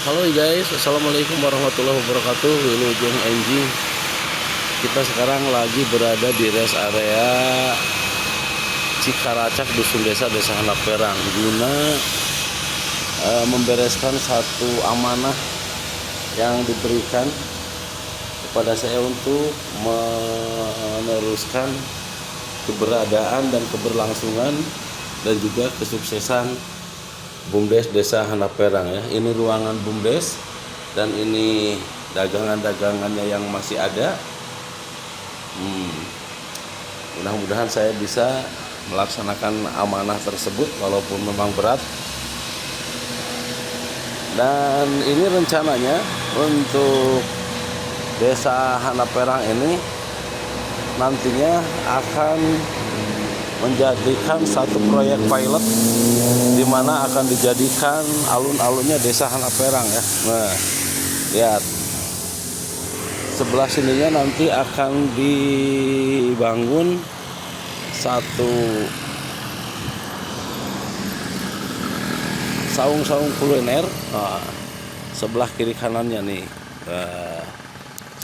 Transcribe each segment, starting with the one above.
Halo guys, assalamualaikum warahmatullahi wabarakatuh. Wilujeng Enjing. Kita sekarang lagi berada di rest area Cikaracak, Dusun Desa Handap Perang, guna membereskan satu amanah yang diberikan kepada saya untuk meneruskan keberadaan dan keberlangsungan dan juga kesuksesan BUMDes Desa Handap Perang ya. Ini ruangan BUMDes dan ini dagangan-dagangannya yang masih ada. Mudah-mudahan saya bisa melaksanakan amanah tersebut walaupun memang berat. Dan ini rencananya untuk Desa Handap Perang ini nantinya akan menjadikan satu proyek pilot di mana akan dijadikan alun-alunnya Desa Handap Perang ya. Nah, lihat sebelah sininya nanti akan dibangun satu saung-saung kuliner. Nah, sebelah kiri kanannya nih,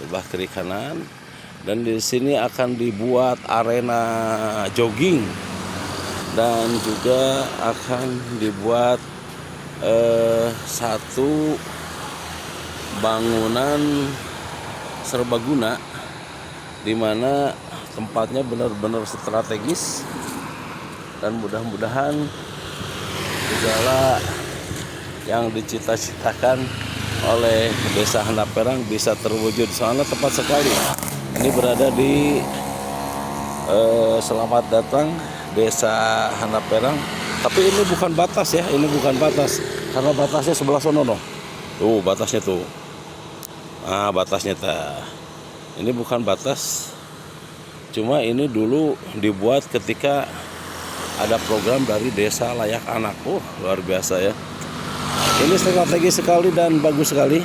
sebelah kiri kanan. Dan di sini akan dibuat arena jogging dan juga akan dibuat satu bangunan serbaguna di mana tempatnya benar-benar strategis, dan mudah-mudahan segala yang dicita-citakan oleh Desa Handap Perang bisa terwujud. Soalnya tepat sekali ini berada di selamat datang Desa Handap Perang. Tapi ini bukan batas ya, ini bukan batas karena batasnya sebelah sono no. Tuh batasnya tuh. Ah, batasnya ini bukan batas. Cuma ini dulu dibuat ketika ada program dari Desa Layak Anak. Luar biasa ya. Ini strategis sekali dan bagus sekali.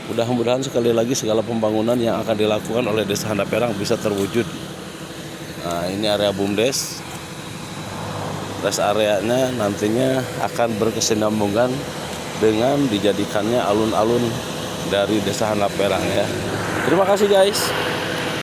Mudah-mudahan sekali lagi segala pembangunan yang akan dilakukan oleh Desa Handap Perang bisa terwujud. Nah, ini area BUMDes. Rest areanya nantinya akan berkesinambungan dengan dijadikannya alun-alun dari Desa Handap Perang ya. Terima kasih guys.